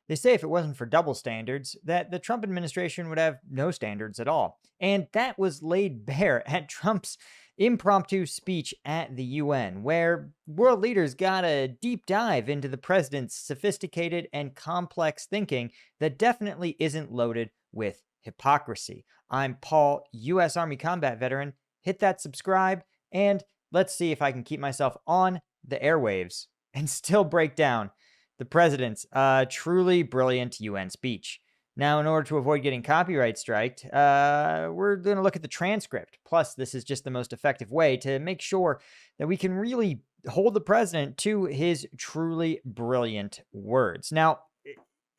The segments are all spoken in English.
They say if it wasn't for double standards, that the Trump administration would have no standards at all. And that was laid bare at Trump's impromptu speech at the UN, where world leaders got a deep dive into the president's sophisticated and complex thinking that definitely isn't loaded with hypocrisy. I'm Paul, U.S. Army combat veteran. Hit that subscribe, and let's see if I can keep myself on the airwaves and still break down the president's truly brilliant UN speech. Now, in order to avoid getting copyright striked, we're going to look at the transcript. Plus, this is just the most effective way to make sure that we can really hold the president to his truly brilliant words. Now,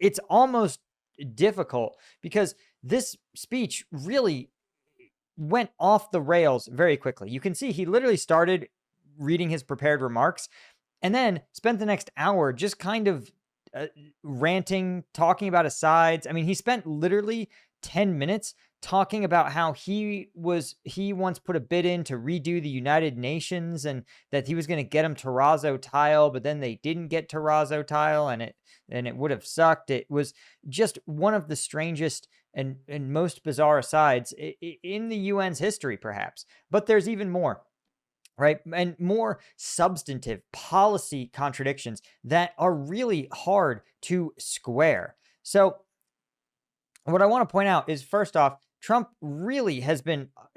it's almost difficult because this speech really went off the rails very quickly. You can see he literally started reading his prepared remarks and then spent the next hour just kind of ranting, talking about his sides. I mean, he spent literally 10 minutes talking about how he once put a bid in to redo the United Nations and that he was going to get him terrazzo tile, but then they didn't get terrazzo tile and it would have sucked. It was just one of the strangest and most bizarre asides in the UN's history, perhaps. But there's even more, right? And more substantive policy contradictions that are really hard to square. So, what I want to point out is, first off, Trump really had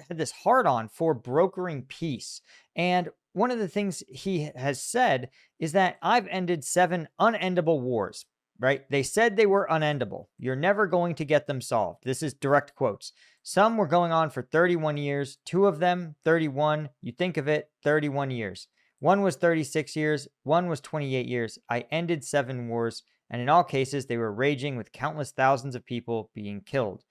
this hard on for brokering peace. And one of the things he has said is that I've ended 7 unendable wars, right? They said they were unendable. You're never going to get them solved. This is direct quotes. Some were going on for 31 years, 2 of them 31. You think of it, 31 years. One was 36 years, one was 28 years. I ended 7 wars, and in all cases, they were raging with countless thousands of people being killed.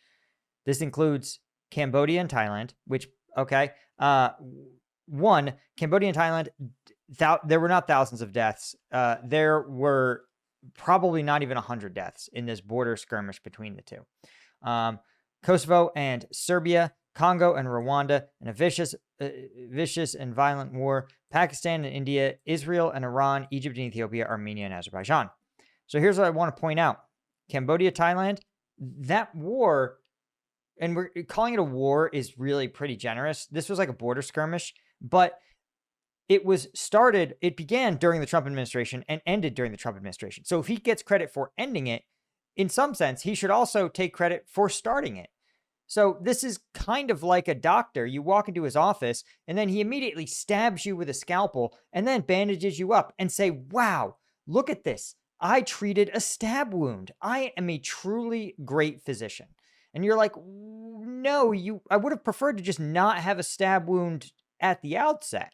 This includes Cambodia and Thailand, which, okay, Cambodia and Thailand, there were not thousands of deaths. There were probably not even 100 deaths in this border skirmish between the two. Kosovo and Serbia, Congo and Rwanda, in a vicious and violent war, Pakistan and India, Israel and Iran, Egypt and Ethiopia, Armenia and Azerbaijan. So here's what I want to point out. Cambodia, Thailand, that war, and we're calling it a war is really pretty generous. This was like a border skirmish, but it began during the Trump administration and ended during the Trump administration. So if he gets credit for ending it, in some sense, he should also take credit for starting it. So this is kind of like a doctor. You walk into his office and then he immediately stabs you with a scalpel and then bandages you up and say, wow, look at this. I treated a stab wound. I am a truly great physician. And you're like, no, I would have preferred to just not have a stab wound at the outset,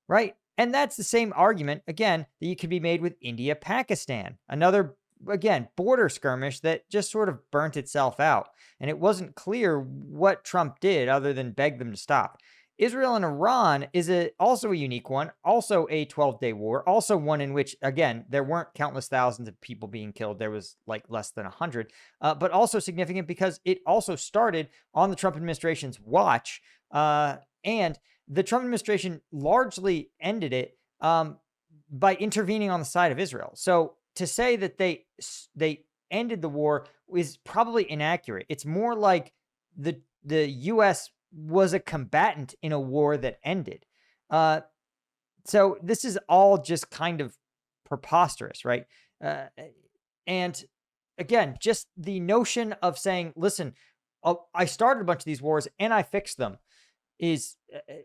right? And that's the same argument, again, that you could be made with India, Pakistan. Another, again, border skirmish that just sort of burnt itself out. And it wasn't clear what Trump did other than beg them to stop. Israel and Iran is also a unique one, also a 12-day war, also one in which, again, there weren't countless thousands of people being killed. There was like less than 100, but also significant because it also started on the Trump administration's watch, and the Trump administration largely ended it by intervening on the side of Israel. So to say that they ended the war is probably inaccurate. It's more like the U.S. was a combatant in a war that ended. So this is all just kind of preposterous, right? And again, just the notion of saying, listen, I started a bunch of these wars and I fixed them is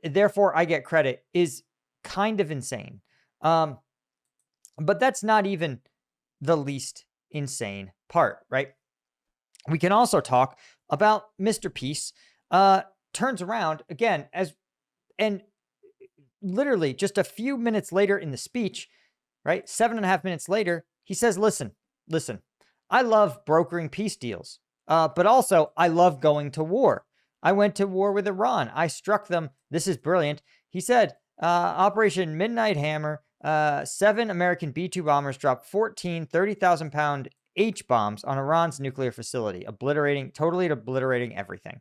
therefore I get credit is kind of insane. But that's not even the least insane part, right? We can also talk about Mr. Peace, turns around again and literally just a few minutes later in the speech, right? 7.5 minutes later, he says, listen, I love brokering peace deals, but also I love going to war. I went to war with Iran. I struck them. This is brilliant. He said, Operation Midnight Hammer, 7 American B-2 bombers dropped 14 30,000-pound H-bombs on Iran's nuclear facility, totally obliterating everything.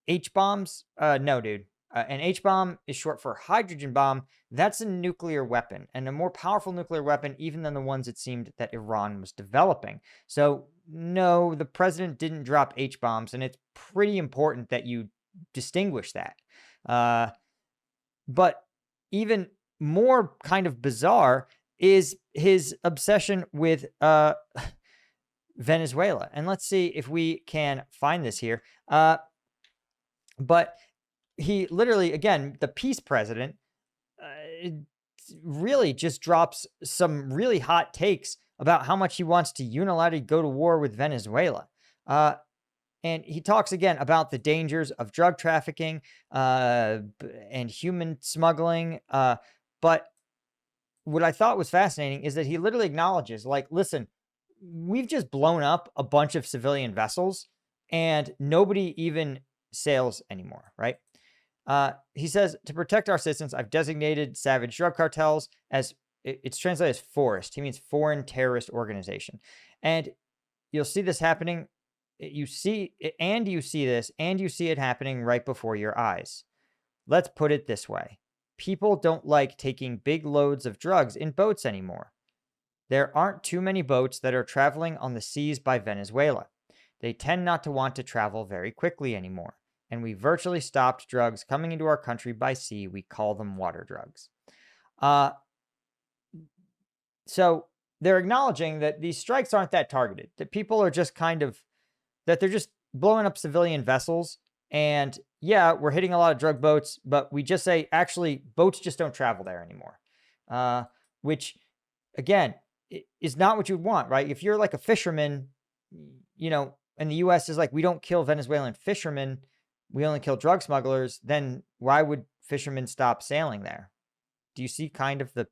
H-bombs? No, dude. An H-bomb is short for hydrogen bomb. That's a nuclear weapon, and a more powerful nuclear weapon even than the ones it seemed that Iran was developing. So no, the president didn't drop H-bombs, and it's pretty important that you distinguish that. But even more kind of bizarre is his obsession with Venezuela. And let's see if we can find this here. But he literally, again, the peace president, really just drops some really hot takes about how much he wants to unilaterally go to war with Venezuela. And he talks again about the dangers of drug trafficking and human smuggling. But what I thought was fascinating is that he literally acknowledges, like, listen, we've just blown up a bunch of civilian vessels and nobody even sails anymore, right? He says, to protect our citizens, I've designated savage drug cartels as, it's translated as forest. He means foreign terrorist organization. And you'll see this happening. You see it happening right before your eyes. Let's put it this way. People don't like taking big loads of drugs in boats anymore. There aren't too many boats that are traveling on the seas by Venezuela. They tend not to want to travel very quickly anymore. And we virtually stopped drugs coming into our country by sea. We call them water drugs. So they're acknowledging that these strikes aren't that targeted, that people are just that they're just blowing up civilian vessels. And yeah, we're hitting a lot of drug boats, but we just say, actually, boats just don't travel there anymore. Which, again, is not what you'd want, right? If you're like a fisherman, and the U.S. is like, we don't kill Venezuelan fishermen, we only kill drug smugglers, then why would fishermen stop sailing there? Do you see kind of the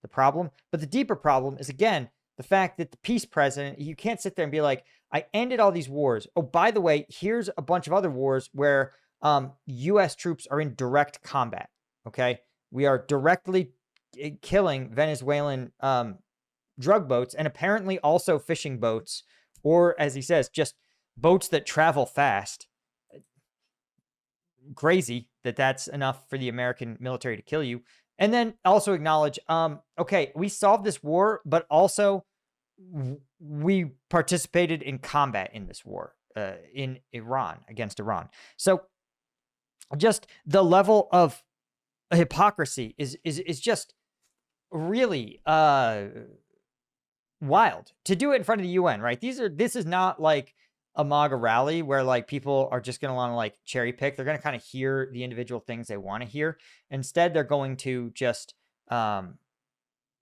problem? But the deeper problem is, again, the fact that the peace president, you can't sit there and be like, I ended all these wars. Oh, by the way, here's a bunch of other wars where U.S. troops are in direct combat, okay? We are directly killing Venezuelan drug boats and apparently also fishing boats, or as he says, just boats that travel fast. Crazy that that's enough for the American military to kill you. And then also acknowledge, okay, we solved this war, but also we participated in combat in this war in Iran, against Iran. So just the level of hypocrisy is just really wild. To do it in front of the UN, right? This is not like a MAGA rally where like people are just going to want to like cherry pick. They're going to kind of hear the individual things they want to hear. Instead, they're going to just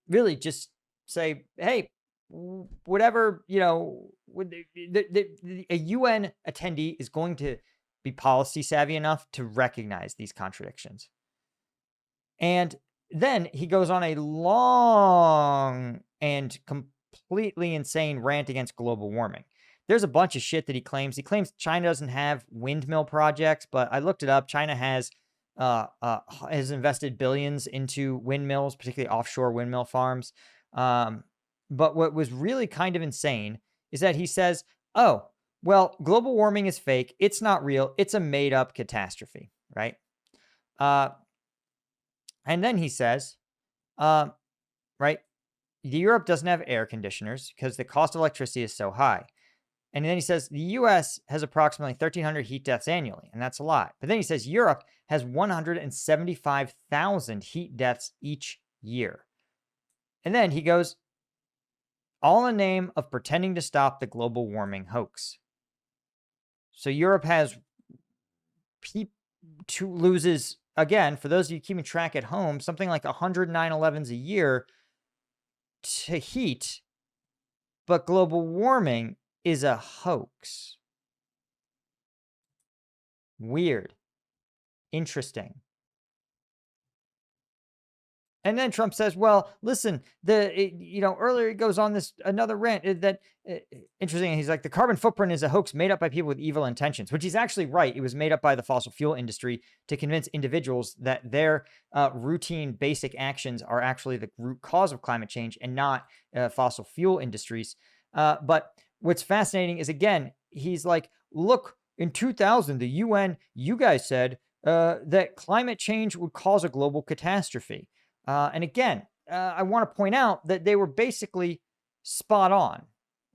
really just say, hey, whatever, a UN attendee is going to be policy savvy enough to recognize these contradictions. And then he goes on a long and completely insane rant against global warming. There's a bunch of shit that he claims. He claims China doesn't have windmill projects, but I looked it up. China has invested billions into windmills, particularly offshore windmill farms. But what was really kind of insane is that he says, oh, well, global warming is fake. It's not real. It's a made-up catastrophe, right? And then he says, right, Europe doesn't have air conditioners because the cost of electricity is so high. And then he says the U.S. has approximately 1,300 heat deaths annually, and that's a lot. But then he says Europe has 175,000 heat deaths each year. And then he goes, all in the name of pretending to stop the global warming hoax. So Europe loses, again, for those of you keeping track at home, something like 100 9/11s a year to heat, but global warming is a hoax. Weird. Interesting. And then Trump says, well, listen, earlier he goes on another rant that, interesting. He's like, the carbon footprint is a hoax made up by people with evil intentions, which he's actually right. It was made up by the fossil fuel industry to convince individuals that their routine basic actions are actually the root cause of climate change and not fossil fuel industries. But what's fascinating is, again, he's like, look, in 2000, the UN, you guys said that climate change would cause a global catastrophe. And again, I want to point out that they were basically spot on.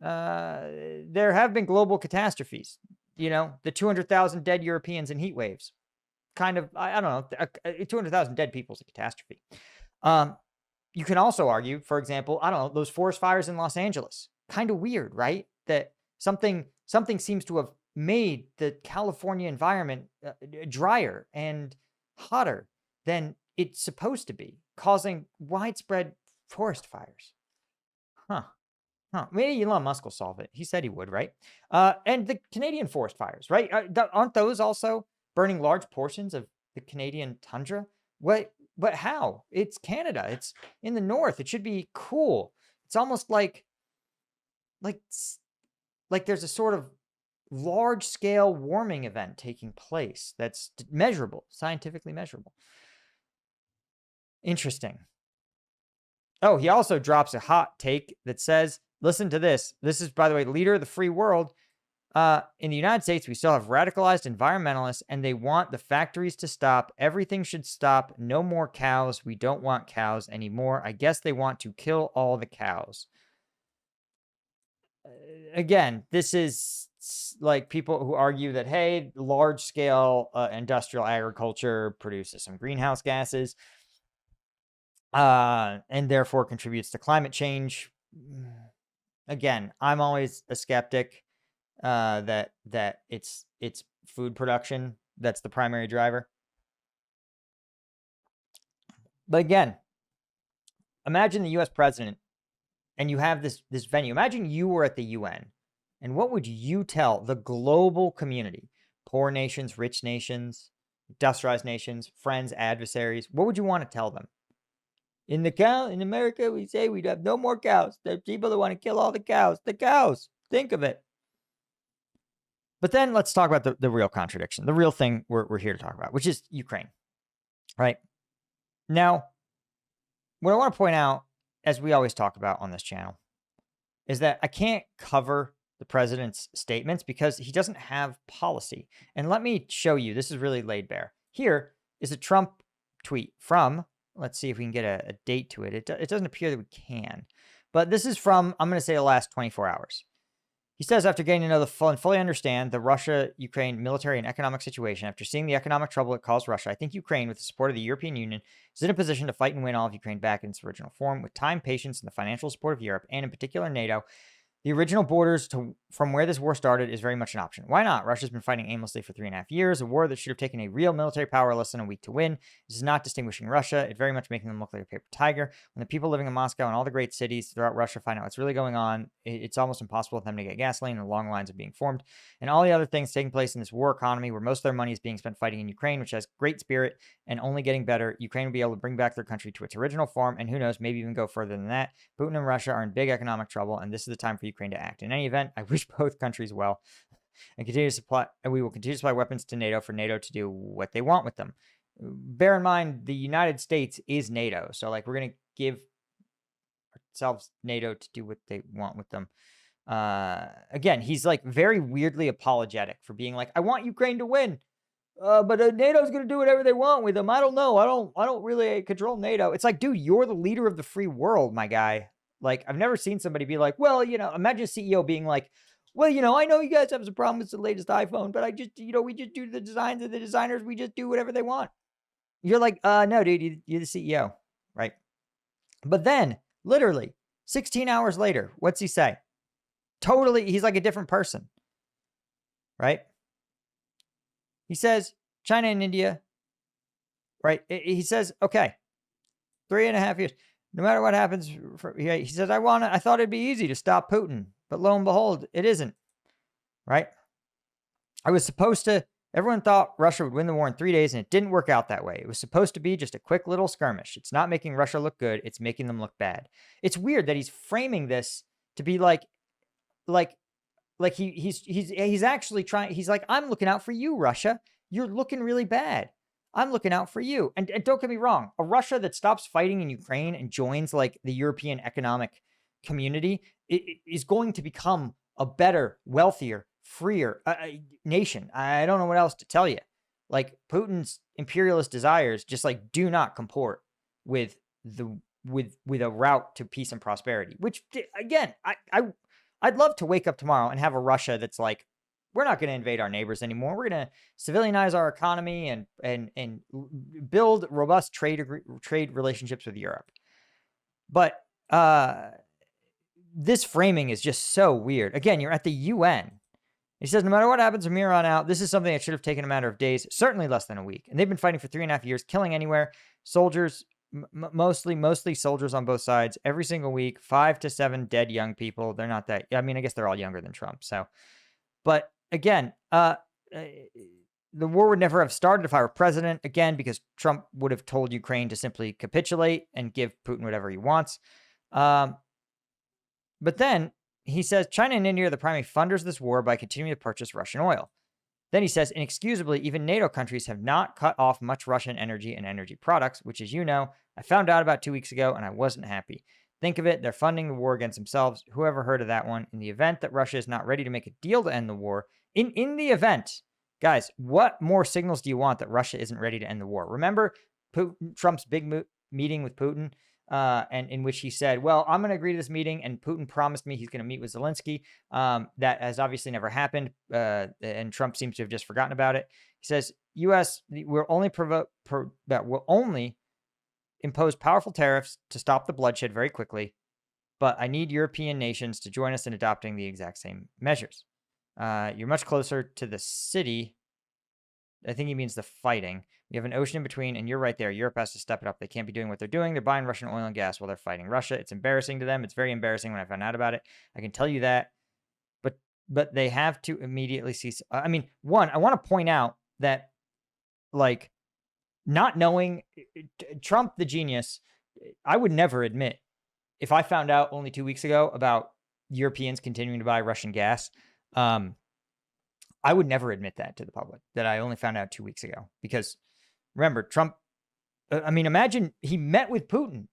There have been global catastrophes, the 200,000 dead Europeans in heat waves. Kind of, I don't know, 200,000 dead people is a catastrophe. You can also argue, for example, I don't know, those forest fires in Los Angeles. Kind of weird, right? That something seems to have made the California environment drier and hotter than it's supposed to be, causing widespread forest fires. Huh. Maybe Elon Musk will solve it. He said he would, right? And the Canadian forest fires, right? Aren't those also burning large portions of the Canadian tundra? But how? It's Canada. It's in the north. It should be cool. It's almost like there's a sort of large-scale warming event taking place that's measurable, scientifically measurable. Interesting. Oh, he also drops a hot take that says, listen to this. This is, by the way, leader of the free world. In the United States, we still have radicalized environmentalists, and they want the factories to stop. Everything should stop. No more cows. We don't want cows anymore. I guess they want to kill all the cows. Again, this is like people who argue that, hey, large-scale industrial agriculture produces some greenhouse gases, and therefore contributes to climate change. Again, I'm always a skeptic that it's food production that's the primary driver. But again, imagine the U.S. president, and you have this venue. Imagine you were at the UN, and what would you tell the global community? Poor nations, rich nations, industrialized nations, friends, adversaries. What would you want to tell them? In America, we say we'd have no more cows. There are people that want to kill all the cows. The cows. Think of it. But then let's talk about the real contradiction, the real thing we're here to talk about, which is Ukraine, right? Now, what I want to point out, as we always talk about on this channel, is that I can't cover the president's statements because he doesn't have policy. And let me show you. This is really laid bare. Here is a Trump tweet from, let's see if we can get a date to it. It doesn't appear that we can. But this is from, I'm going to say, the last 24 hours. He says, after getting to know and fully understand the Russia-Ukraine military and economic situation, after seeing the economic trouble it caused Russia, I think Ukraine, with the support of the European Union, is in a position to fight and win all of Ukraine back in its original form. With time, patience, and the financial support of Europe, and in particular NATO, the original borders from where this war started is very much an option. Why not? Russia's been fighting aimlessly for 3.5 years, a war that should have taken a real military power less than a week to win. This is not distinguishing Russia. It's very much making them look like a paper tiger. When the people living in Moscow and all the great cities throughout Russia find out what's really going on, it's almost impossible for them to get gasoline, and long lines are being formed. And all the other things taking place in this war economy where most of their money is being spent fighting in Ukraine, which has great spirit and only getting better. Ukraine will be able to bring back their country to its original form, and who knows, maybe even go further than that. Putin and Russia are in big economic trouble, and this is the time for Ukraine to act. In any event, I wish both countries well, and we will continue to supply weapons to NATO for NATO to do what they want with them. Bear in mind, the United States is NATO, so like we're gonna give ourselves NATO to do what they want with them. Again, he's like very weirdly apologetic for being like, I want Ukraine to win, but NATO's gonna do whatever they want with them. I don't know. I don't really control NATO. It's like, dude, you're the leader of the free world, my guy. Like, I've never seen somebody be like, well, imagine a CEO being like, well, I know you guys have some problem with the latest iPhone, but I just, we just do the designs of the designers. We just do whatever they want. You're like, no, dude, you're the CEO, right? But then, literally, 16 hours later, what's he say? Totally, he's like a different person, right? He says, China and India, right? He says, okay, 3.5 years. No matter what happens, he says, I thought it'd be easy to stop Putin, but lo and behold, it isn't, right? Everyone thought Russia would win the war in 3 days, and it didn't work out that way. It was supposed to be just a quick little skirmish. It's not making Russia look good. It's making them look bad. It's weird that he's framing this to be like he's actually trying. He's like, I'm looking out for you, Russia. You're looking really bad. I'm looking out for you. And don't get me wrong, a Russia that stops fighting in Ukraine and joins like the European economic community is going to become a better, wealthier, freer nation. I don't know what else to tell you. Like Putin's imperialist desires just like do not comport with a route to peace and prosperity, which again, I'd love to wake up tomorrow and have a Russia that's like, we're not going to invade our neighbors anymore. We're going to civilianize our economy and build robust trade relationships with Europe. But this framing is just so weird. Again, you're at the UN. He says, no matter what happens from here on out, this is something that should have taken a matter of days, certainly less than a week. And they've been fighting for 3.5 years, killing anywhere. Soldiers, mostly soldiers on both sides, every single week, 5 to 7 dead young people. They're not that, I mean, I guess they're all younger than Trump. So, but again, the war would never have started if I were president, again, because Trump would have told Ukraine to simply capitulate and give Putin whatever he wants. But then he says China and India are the primary funders of this war by continuing to purchase Russian oil. Then he says, inexcusably, even NATO countries have not cut off much Russian energy and energy products, which, as you know, I found out about 2 weeks ago, and I wasn't happy. Think of it, they're funding the war against themselves. Whoever heard of that one? In the event that Russia is not ready to make a deal to end the war, in the event, guys, what more signals do you want that Russia isn't ready to end the war? Remember Trump's big meeting with Putin? And in which he said, well, I'm going to agree to this meeting, and Putin promised me he's going to meet with Zelensky. That has obviously never happened, and Trump seems to have just forgotten about it. He says, U.S. will only impose powerful tariffs to stop the bloodshed very quickly, but I need European nations to join us in adopting the exact same measures. You're much closer to the city. I think he means the fighting. We have an ocean in between, and you're right there. Europe has to step it up. They can't be doing what they're doing. They're buying Russian oil and gas while they're fighting Russia. It's embarrassing to them. It's very embarrassing when I found out about it. I can tell you that. But they have to immediately cease. I mean, one, I want to point out that, like, not knowing Trump, the genius, I would never admit, if I found out only 2 weeks ago about Europeans continuing to buy Russian gas, I would never admit that to the public, that I only found out 2 weeks ago. Because remember, Trump, I mean, imagine he met with Putin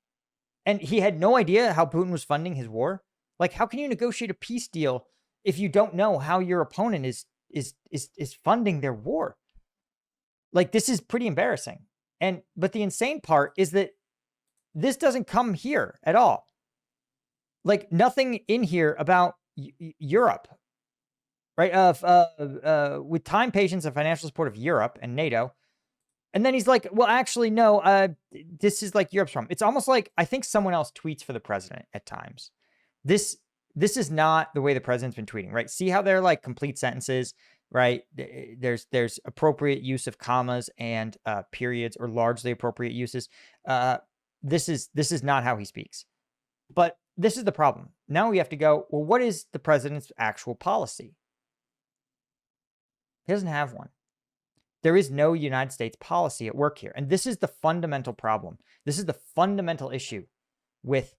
and he had no idea how Putin was funding his war. Like, how can you negotiate a peace deal if you don't know how your opponent is funding their war? Like, this is pretty embarrassing. But the insane part is that this doesn't come here at all. Like, nothing in here about Europe, right? With time, patience, and financial support of Europe and NATO. And then he's like, well, actually, no, this is like Europe's problem. It's almost like, I think someone else tweets for the president at times. This is not the way the president's been tweeting, right? See how they're like complete sentences, right? There's appropriate use of commas and periods, or largely appropriate uses. This is not how he speaks. But this is the problem. Now we have to go, well, what is the president's actual policy? He doesn't have one. There is no United States policy at work here. And this is the fundamental problem. This is the fundamental issue with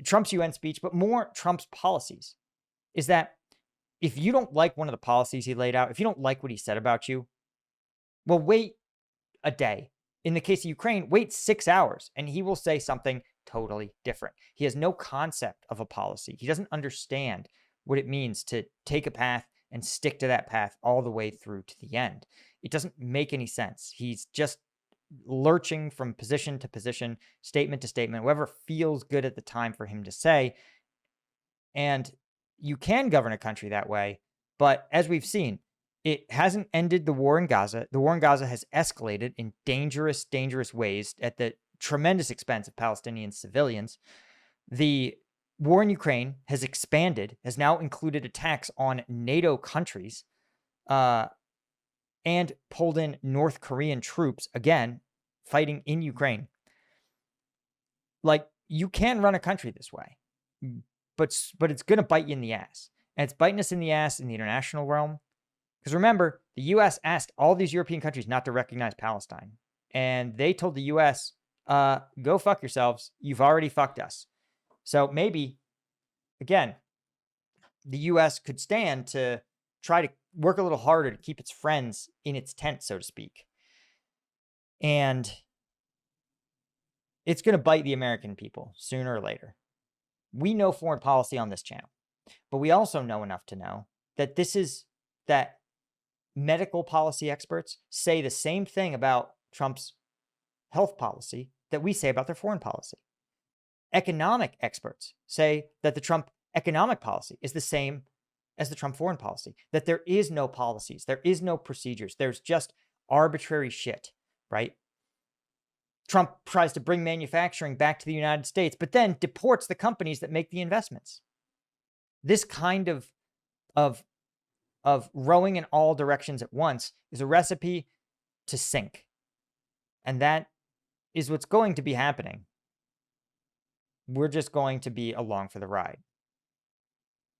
Trump's UN speech, but more Trump's policies, is that if you don't like one of the policies he laid out, if you don't like what he said about you, well, wait a day. In the case of Ukraine, wait 6 hours, and he will say something totally different. He has no concept of a policy. He doesn't understand what it means to take a path and stick to that path all the way through to the end. It doesn't make any sense. He's just lurching from position to position, statement to statement, whatever feels good at the time for him to say. And you can govern a country that way, but as we've seen, it hasn't ended the war in Gaza. The war in Gaza has escalated in dangerous, dangerous ways at the tremendous expense of Palestinian civilians. The war in Ukraine has expanded, has now included attacks on NATO countries, and pulled in North Korean troops, again, fighting in Ukraine. Like, you can run a country this way, but it's going to bite you in the ass. And it's biting us in the ass in the international realm. Because remember, the U.S. asked all these European countries not to recognize Palestine. And they told the U.S., go fuck yourselves. You've already fucked us. So maybe, again, the U.S. could stand to try to work a little harder to keep its friends in its tent, so to speak. And it's going to bite the American people sooner or later. We know foreign policy on this channel, but we also know enough to know that medical policy experts say the same thing about Trump's health policy that we say about their foreign policy. Economic experts say that the Trump economic policy is the same as the Trump foreign policy, that there is no policies, there is no procedures, there's just arbitrary shit, right? Trump tries to bring manufacturing back to the United States, but then deports the companies that make the investments. This kind of rowing in all directions at once is a recipe to sink. And that is what's going to be happening. We're just going to be along for the ride.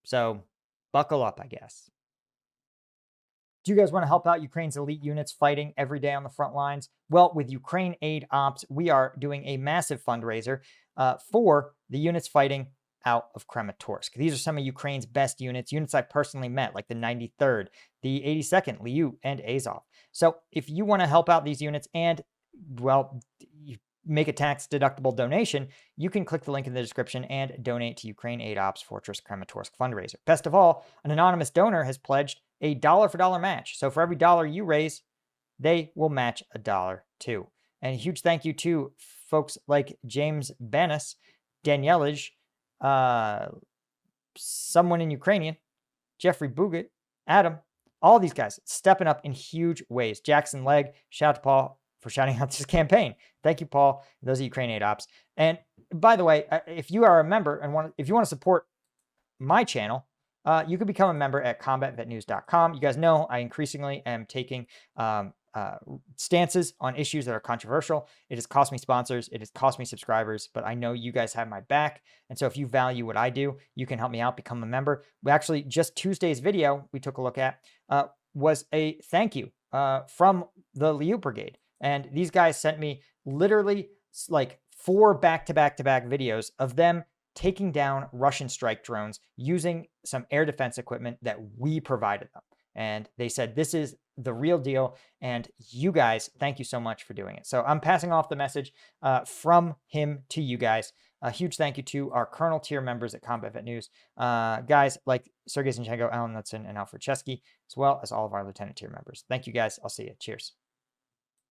So buckle up, I guess. Do you guys want to help out Ukraine's elite units fighting every day on the front lines? Well, with Ukraine Aid Ops, we are doing a massive fundraiser for the units fighting out of Kramatorsk. These are some of Ukraine's best units I personally met, like the 93rd, the 82nd, Liu, and Azov. So if you want to help out these units and, well, you make a tax-deductible donation, you can click the link in the description and donate to Ukraine Aid Ops Fortress Kramatorsk fundraiser. Best of all, an anonymous donor has pledged a dollar-for-dollar match. So for every dollar you raise, they will match a dollar too. And a huge thank you to folks like James Banis, Danielij, someone in Ukrainian, Jeffrey Bugat, Adam, all these guys stepping up in huge ways. Jackson Legg, shout out to Paul for shouting out this campaign. Thank you, Paul. Those are Ukraine Aid Ops. And by the way, if you are a member and if you want to support my channel, you can become a member at combatvetnews.com. You guys know I increasingly am taking stances on issues that are controversial. It has cost me sponsors. It has cost me subscribers, but I know you guys have my back. And so if you value what I do, you can help me out, become a member. We actually, just Tuesday's video we took a look at was a thank you from the Liu Brigade. And these guys sent me literally like 4 back-to-back-to-back videos of them taking down Russian strike drones using some air defense equipment that we provided them. And they said, this is the real deal. And you guys, thank you so much for doing it. So I'm passing off the message from him to you guys. A huge thank you to our Colonel tier members at Combat Vet News. Guys like Sergei Zinchenko, Alan Knudsen, and Alfred Chesky, as well as all of our Lieutenant tier members. Thank you guys. I'll see you. Cheers.